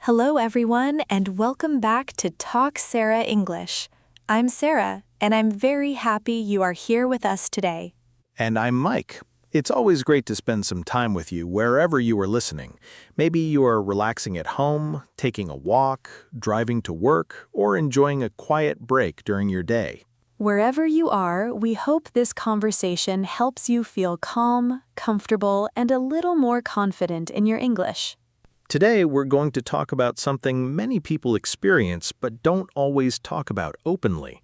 Hello, everyone, and welcome back to Talk Sara English. I'm Sarah, and I'm very happy you are here with us today. And I'm Mike. It's always great to spend some time with you wherever you are listening. Maybe you are relaxing at home, taking a walk, driving to work, or enjoying a quiet break during your day. Wherever you are, we hope this conversation helps you feel calm, comfortable, and a little more confident in your English. Today, we're going to talk about something many people experience but don't always talk about openly.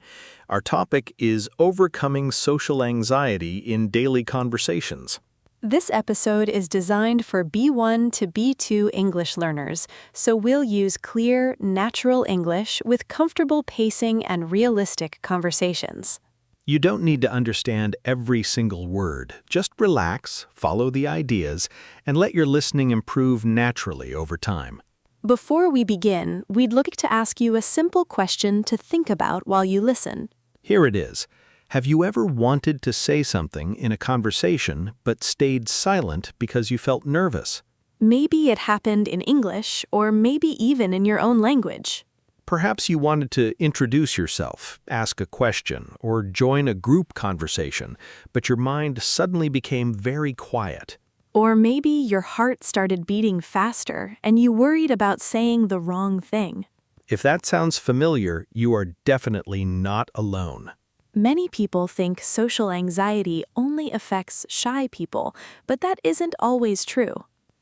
Our topic is overcoming social anxiety in daily conversations. This episode is designed for B1 to B2 English learners, so we'll use clear, natural English with comfortable pacing and realistic conversations. You don't need to understand every single word. Just relax, follow the ideas, and let your listening improve naturally over time. Before we begin, we'd like to ask you a simple question to think about while you listen. Here it is. Have you ever wanted to say something in a conversation but stayed silent because you felt nervous? Maybe it happened in English, or maybe even in your own language. Perhaps you wanted to introduce yourself, ask a question, or join a group conversation, but your mind suddenly became very quiet. Or maybe your heart started beating faster and you worried about saying the wrong thing. If that sounds familiar, you are definitely not alone. Many people think social anxiety only affects shy people, but that isn't always true.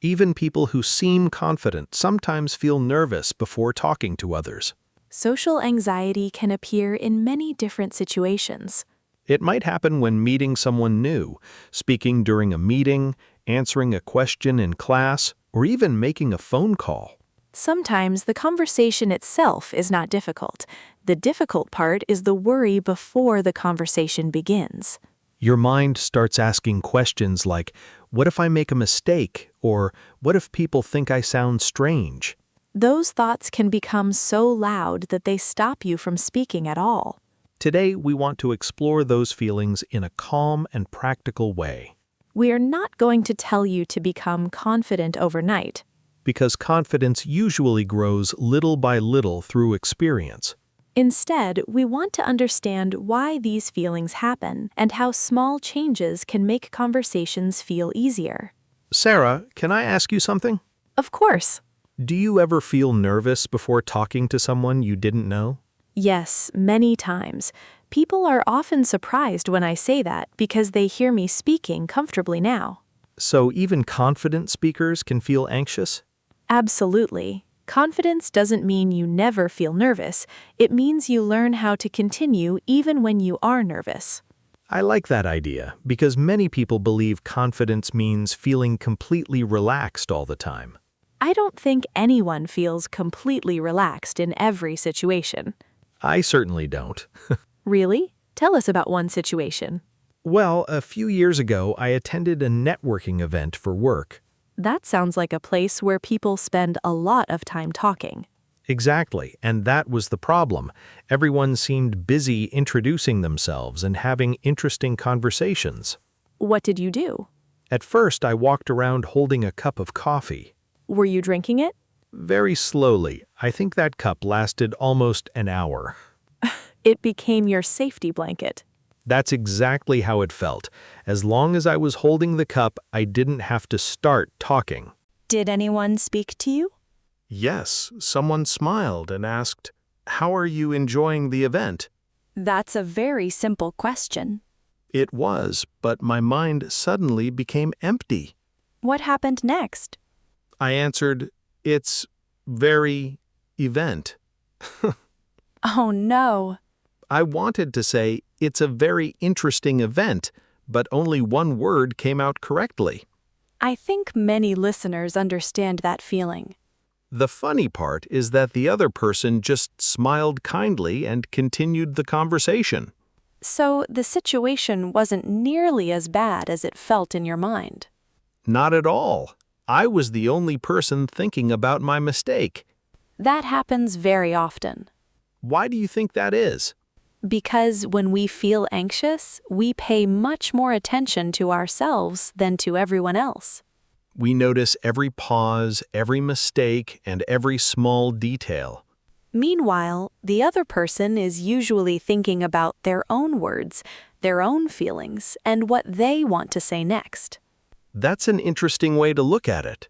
Even people who seem confident sometimes feel nervous before talking to others. Social anxiety can appear in many different situations. It might happen when meeting someone new, speaking during a meeting, answering a question in class, or even making a phone call. Sometimes the conversation itself is not difficult. The difficult part is the worry before the conversation begins. Your mind starts asking questions like, what if I make a mistake? Or what if people think I sound strange? Those thoughts can become so loud that they stop you from speaking at all. Today, we want to explore those feelings in a calm and practical way. We are not going to tell you to become confident overnight. Because confidence usually grows little by little through experience. Instead, we want to understand why these feelings happen and how small changes can make conversations feel easier. Sarah, can I ask you something? Of course. Do you ever feel nervous before talking to someone you didn't know? Yes, many times. People are often surprised when I say that because they hear me speaking comfortably now. So even confident speakers can feel anxious? Absolutely. Confidence doesn't mean you never feel nervous. It means you learn how to continue even when you are nervous. I like that idea because many people believe confidence means feeling completely relaxed all the time. I don't think anyone feels completely relaxed in every situation. I certainly don't. Really? Tell us about one situation. Well, a few years ago, I attended a networking event for work. That sounds like a place where people spend a lot of time talking. Exactly, and that was the problem. Everyone seemed busy introducing themselves and having interesting conversations. What did you do? At first, I walked around holding a cup of coffee. Were you drinking it? Very slowly. I think that cup lasted almost an hour. It became your safety blanket. That's exactly how it felt. As long as I was holding the cup, I didn't have to start talking. Did anyone speak to you? Yes, someone smiled and asked, "How are you enjoying the event?" That's a very simple question. It was, but my mind suddenly became empty. What happened next? I answered, "It's very event." Oh no. I wanted to say, "It's a very interesting event," but only one word came out correctly. I think many listeners understand that feeling. The funny part is that the other person just smiled kindly and continued the conversation. So the situation wasn't nearly as bad as it felt in your mind. Not at all. I was the only person thinking about my mistake. That happens very often. Why do you think that is? Because when we feel anxious, we pay much more attention to ourselves than to everyone else. We notice every pause, every mistake, and every small detail. Meanwhile, the other person is usually thinking about their own words, their own feelings, and what they want to say next. That's an interesting way to look at it.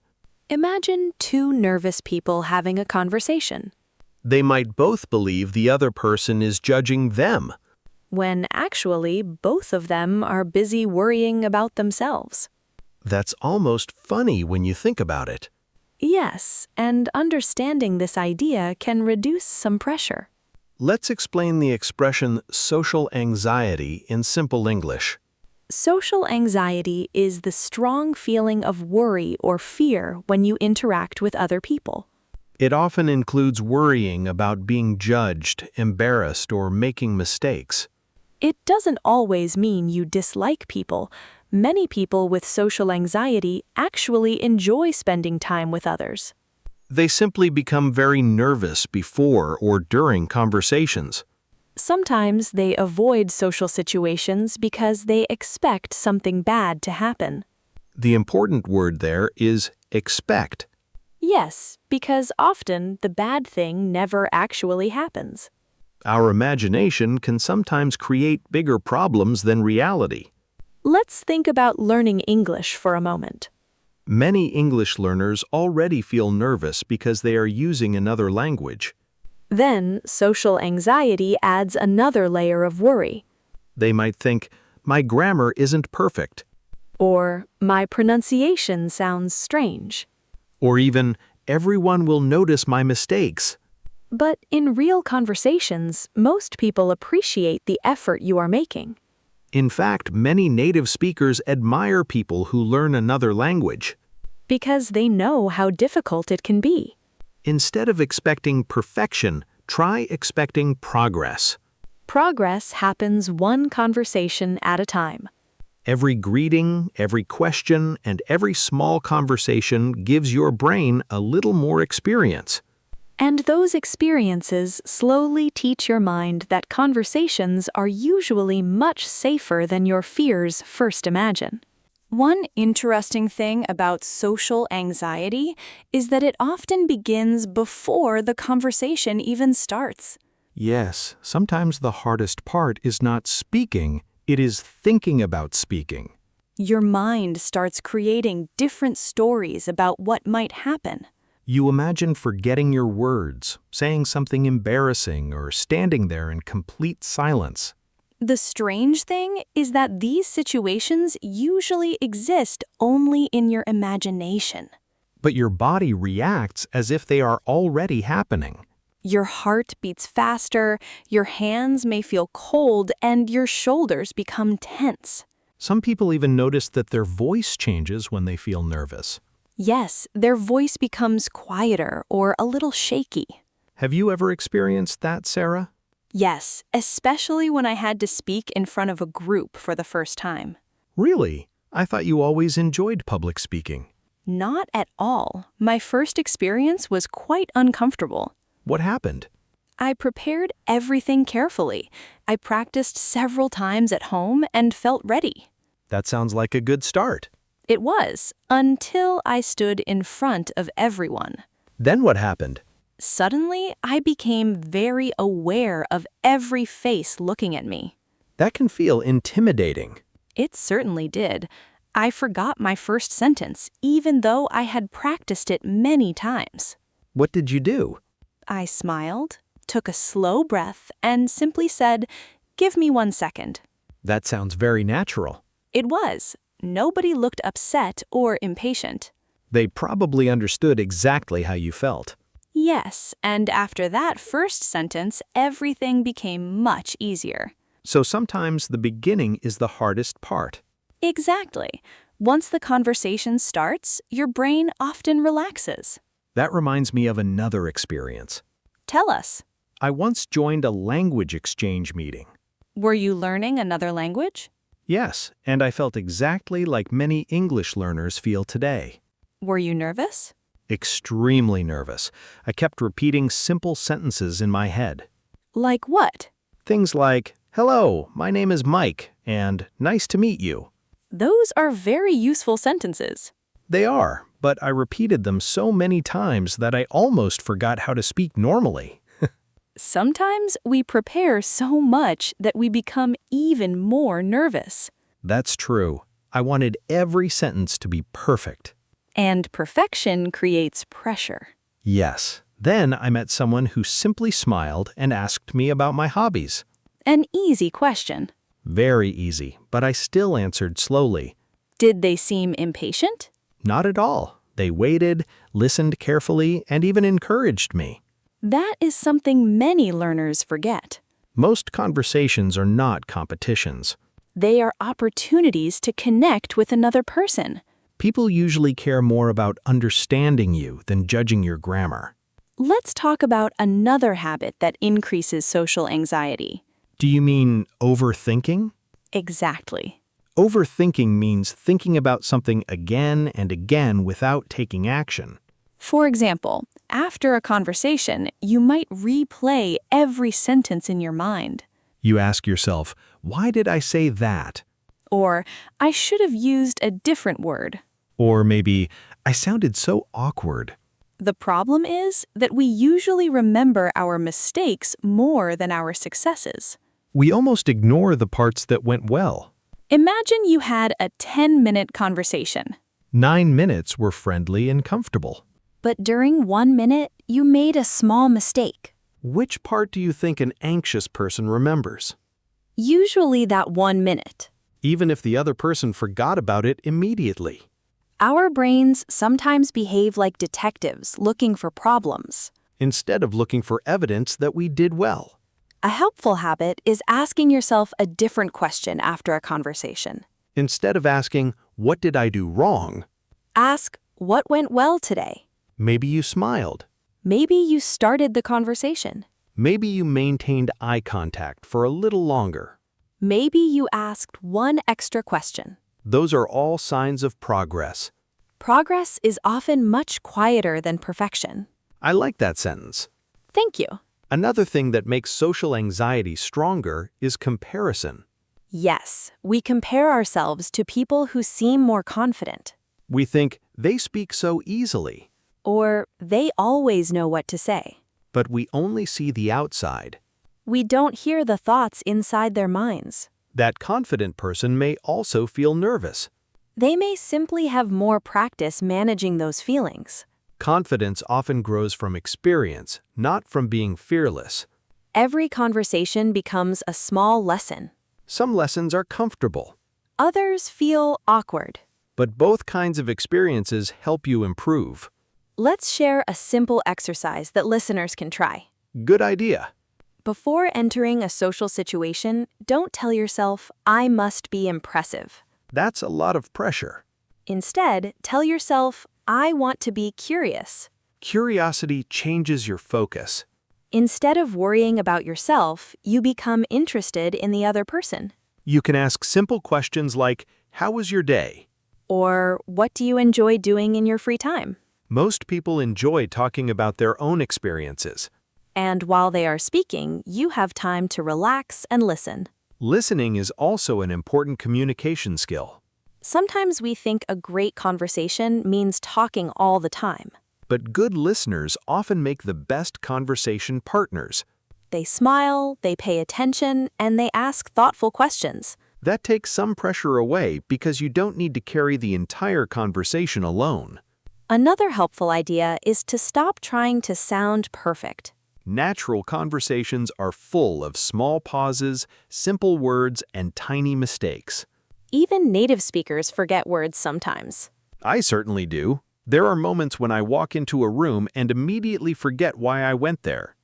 Imagine two nervous people having a conversation, They might both believe the other person is judging them. when actually both of them are busy worrying about themselves. That's almost funny when you think about it. Yes, and understanding this idea can reduce some pressure. Let's explain the expression social anxiety in simple English. Social anxiety is the strong feeling of worry or fear when you interact with other people. It often includes worrying about being judged, embarrassed, or making mistakes. It doesn't always mean you dislike people. Many people with social anxiety actually enjoy spending time with others. They simply become very nervous before or during conversations. Sometimes they avoid social situations because they expect something bad to happen. The important word there is expect. Yes, because often the bad thing never actually happens. Our imagination can sometimes create bigger problems than reality. Let's think about learning English for a moment. Many English learners already feel nervous because they are using another language. Then, social anxiety adds another layer of worry. They might think, my grammar isn't perfect, Or, my pronunciation sounds strange. or even, everyone will notice my mistakes. But in real conversations, most people appreciate the effort you are making. In fact, many native speakers admire people who learn another language. Because they know how difficult it can be. Instead of expecting perfection, try expecting progress. Progress happens one conversation at a time. Every greeting, every question, and every small conversation gives your brain a little more experience. And those experiences slowly teach your mind that conversations are usually much safer than your fears first imagine. One interesting thing about social anxiety is that it often begins before the conversation even starts. Yes, sometimes the hardest part is not speaking, it is thinking about speaking. Your mind starts creating different stories about what might happen. You imagine forgetting your words, saying something embarrassing, or standing there in complete silence. The strange thing is that these situations usually exist only in your imagination. But your body reacts as if they are already happening. Your heart beats faster, your hands may feel cold, and your shoulders become tense. Some people even notice that their voice changes when they feel nervous. Yes, their voice becomes quieter or a little shaky. Have you ever experienced that, Sarah? Yes, especially when I had to speak in front of a group for the first time. Really? I thought you always enjoyed public speaking. Not at all. My first experience was quite uncomfortable. What happened? I prepared everything carefully. I practiced several times at home and felt ready. That sounds like a good start. It was, until I stood in front of everyone. Then what happened? Suddenly, I became very aware of every face looking at me. That can feel intimidating. It certainly did. I forgot my first sentence, even though I had practiced it many times. What did you do? I smiled, took a slow breath, and simply said, "Give me 1 second." That sounds very natural. It was. Nobody looked upset or impatient. They probably understood exactly how you felt. Yes, and after that first sentence, everything became much easier. So sometimes the beginning is the hardest part. Exactly. Once the conversation starts, your brain often relaxes. That reminds me of another experience. Tell us, I once joined a language exchange meeting. were you learning another language? Yes, and I felt exactly like many English learners feel today. Were you nervous? Extremely nervous. I kept repeating simple sentences in my head. Like what? Things like, "Hello, my name is Mike," and "Nice to meet you." Those are very useful sentences. They are, but I repeated them so many times that I almost forgot how to speak normally. Sometimes we prepare so much that we become even more nervous. That's true. I wanted every sentence to be perfect. And perfection creates pressure. Yes. Then I met someone who simply smiled and asked me about my hobbies. An easy question. Very easy, but I still answered slowly. Did they seem impatient? Not at all. They waited, listened carefully, and even encouraged me. That is something many learners forget. Most conversations are not competitions. They are opportunities to connect with another person. People usually care more about understanding you than judging your grammar. Let's talk about another habit that increases social anxiety. Do you mean overthinking? Exactly. Overthinking means thinking about something again and again without taking action. For example, after a conversation, you might replay every sentence in your mind. You ask yourself, why did I say that? Or, I should have used a different word. Or maybe, I sounded so awkward. The problem is that we usually remember our mistakes more than our successes. We almost ignore the parts that went well. Imagine you had a 10-minute conversation. 9 minutes were friendly and comfortable. But during 1 minute, you made a small mistake. Which part do you think an anxious person remembers? Usually that 1 minute. Even if the other person forgot about it immediately. Our brains sometimes behave like detectives looking for problems. Instead of looking for evidence that we did well. A helpful habit is asking yourself a different question after a conversation. Instead of asking, what did I do wrong? Ask, what went well today? Maybe you smiled. Maybe you started the conversation. Maybe you maintained eye contact for a little longer. Maybe you asked one extra question. Those are all signs of progress. Progress is often much quieter than perfection. I like that sentence. Thank you. Another thing that makes social anxiety stronger is comparison. Yes, we compare ourselves to people who seem more confident. We think they speak so easily. Or they always know what to say. But we only see the outside. We don't hear the thoughts inside their minds. That confident person may also feel nervous. They may simply have more practice managing those feelings. Confidence often grows from experience, not from being fearless. Every conversation becomes a small lesson. Some lessons are comfortable. Others feel awkward. But both kinds of experiences help you improve. Let's share a simple exercise that listeners can try. Good idea. Before entering a social situation, don't tell yourself, I must be impressive. That's a lot of pressure. Instead, tell yourself, I want to be curious. Curiosity changes your focus. Instead of worrying about yourself, you become interested in the other person. You can ask simple questions like, how was your day? Or, what do you enjoy doing in your free time? Most people enjoy talking about their own experiences. And while they are speaking, you have time to relax and listen. Listening is also an important communication skill. Sometimes we think a great conversation means talking all the time. But good listeners often make the best conversation partners. They smile, they pay attention, and they ask thoughtful questions. That takes some pressure away because you don't need to carry the entire conversation alone. Another helpful idea is to stop trying to sound perfect. Natural conversations are full of small pauses, simple words, and tiny mistakes. Even native speakers forget words sometimes. I certainly do. There are moments when I walk into a room and immediately forget why I went there.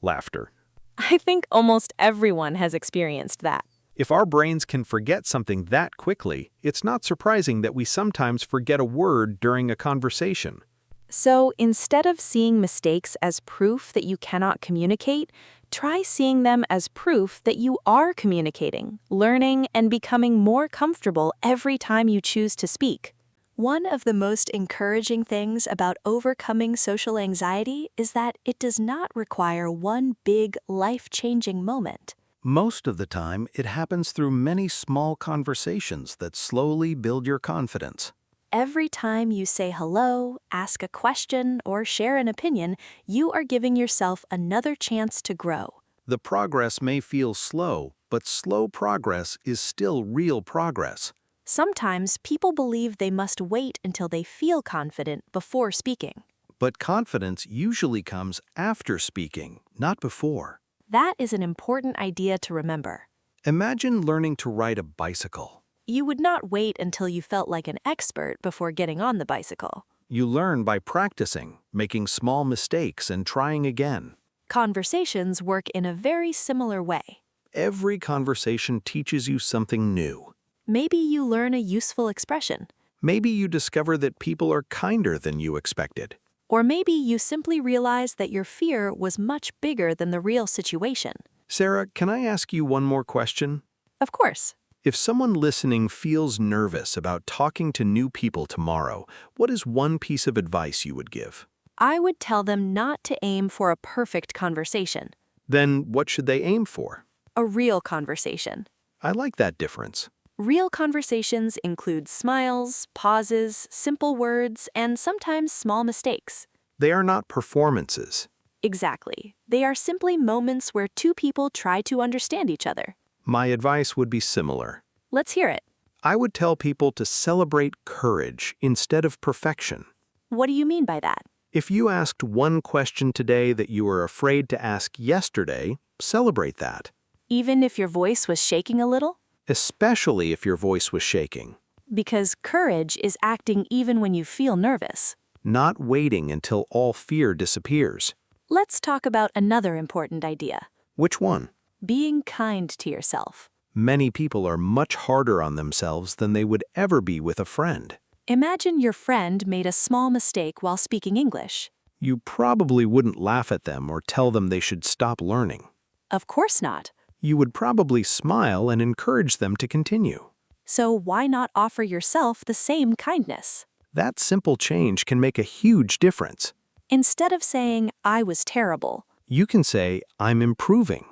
Laughter. I think almost everyone has experienced that. If our brains can forget something that quickly, it's not surprising that we sometimes forget a word during a conversation. So instead of seeing mistakes as proof that you cannot communicate, try seeing them as proof that you are communicating, learning, and becoming more comfortable every time you choose to speak. One of the most encouraging things about overcoming social anxiety is that it does not require one big, life-changing moment. Most of the time, it happens through many small conversations that slowly build your confidence. Every time you say hello, ask a question, or share an opinion, you are giving yourself another chance to grow. The progress may feel slow, but slow progress is still real progress. Sometimes people believe they must wait until they feel confident before speaking. But confidence usually comes after speaking, not before. That is an important idea to remember. Imagine learning to ride a bicycle. You would not wait until you felt like an expert before getting on the bicycle. You learn by practicing, making small mistakes, and trying again. Conversations work in a very similar way. Every conversation teaches you something new. Maybe you learn a useful expression. Maybe you discover that people are kinder than you expected. Or maybe you simply realize that your fear was much bigger than the real situation. Sarah, can I ask you one more question? Of course. If someone listening feels nervous about talking to new people tomorrow, what is one piece of advice you would give? I would tell them not to aim for a perfect conversation. Then what should they aim for? A real conversation. I like that difference. Real conversations include smiles, pauses, simple words, and sometimes small mistakes. They are not performances. Exactly. They are simply moments where two people try to understand each other. My advice would be similar. Let's hear it. I would tell people to celebrate courage instead of perfection. What do you mean by that? If you asked one question today that you were afraid to ask yesterday, celebrate that. Even if your voice was shaking a little? Especially if your voice was shaking. Because courage is acting even when you feel nervous. Not waiting until all fear disappears. Let's talk about another important idea. Which one? Being kind to yourself. Many people are much harder on themselves than they would ever be with a friend. Imagine your friend made a small mistake while speaking English. You probably wouldn't laugh at them or tell them they should stop learning. Of course not. You would probably smile and encourage them to continue. So why not offer yourself the same kindness? That simple change can make a huge difference. Instead of saying, I was terrible. You can say, I'm improving.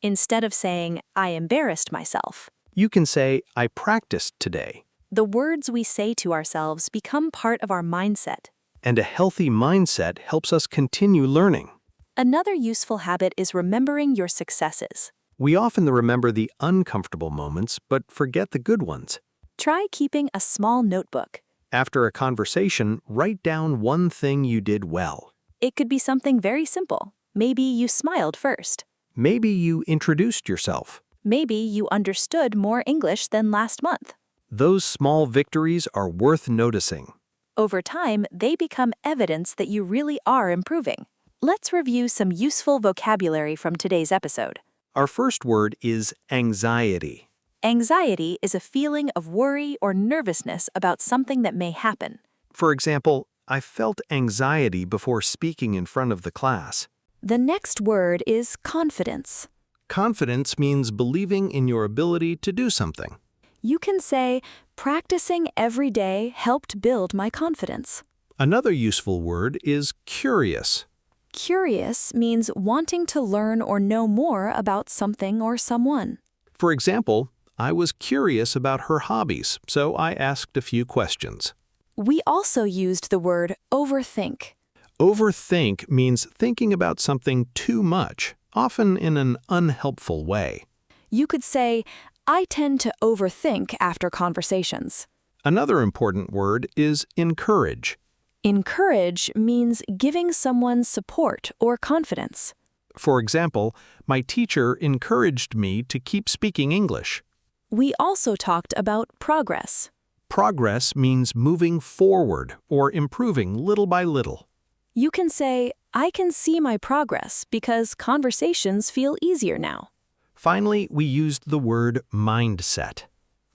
Instead of saying, I embarrassed myself. You can say, I practiced today. The words we say to ourselves become part of our mindset. And a healthy mindset helps us continue learning. Another useful habit is remembering your successes. We often remember the uncomfortable moments, but forget the good ones. Try keeping a small notebook. After a conversation, write down one thing you did well. It could be something very simple. Maybe you smiled first. Maybe you introduced yourself. Maybe you understood more English than last month. Those small victories are worth noticing. Over time, they become evidence that you really are improving. Let's review some useful vocabulary from today's episode. Our first word is anxiety. Anxiety is a feeling of worry or nervousness about something that may happen. For example, I felt anxiety before speaking in front of the class. The next word is confidence. Confidence means believing in your ability to do something. You can say, practicing every day helped build my confidence. Another useful word is curious. Curious means wanting to learn or know more about something or someone. For example, I was curious about her hobbies, so I asked a few questions. We also used the word overthink. Overthink means thinking about something too much, often in an unhelpful way. You could say, I tend to overthink after conversations. Another important word is encourage. Encourage means giving someone support or confidence. For example, my teacher encouraged me to keep speaking English. We also talked about progress. Progress means moving forward or improving little by little. You can say, I can see my progress because conversations feel easier now. Finally, we used the word mindset.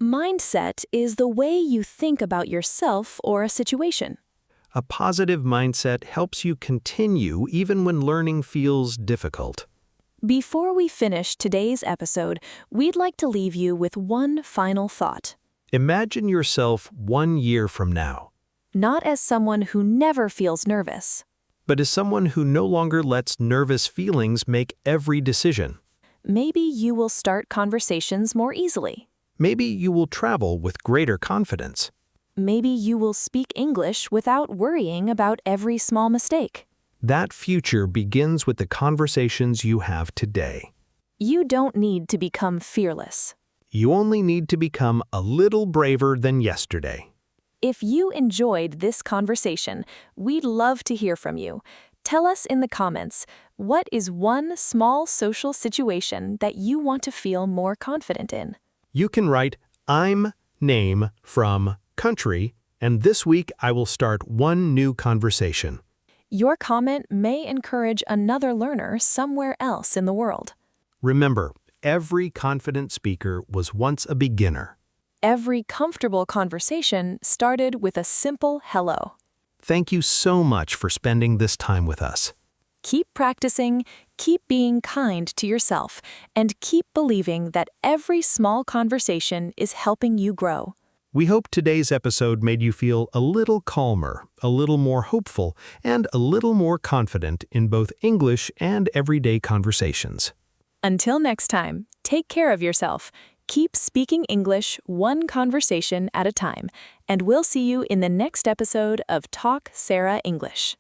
Mindset is the way you think about yourself or a situation. A positive mindset helps you continue even when learning feels difficult. Before we finish today's episode, we'd like to leave you with one final thought. Imagine yourself 1 year from now. Not as someone who never feels nervous. But as someone who no longer lets nervous feelings make every decision. Maybe you will start conversations more easily. Maybe you will travel with greater confidence. maybe you will speak English without worrying about every small mistake. That future begins with the conversations you have today. You don't need to become fearless. You only need to become a little braver than yesterday. If you enjoyed this conversation, we'd love to hear from you. Tell us in the comments, what is one small social situation that you want to feel more confident in? You can write, I'm name from country, and this week I will start one new conversation. Your comment may encourage another learner somewhere else in the world. Remember, every confident speaker was once a beginner. Every comfortable conversation started with a simple hello. Thank you so much for spending this time with us. Keep practicing, keep being kind to yourself, and keep believing that every small conversation is helping you grow. We hope today's episode made you feel a little calmer, a little more hopeful, and a little more confident in both English and everyday conversations. Until next time, take care of yourself. Keep speaking English one conversation at a time, and we'll see you in the next episode of Talk Sara English.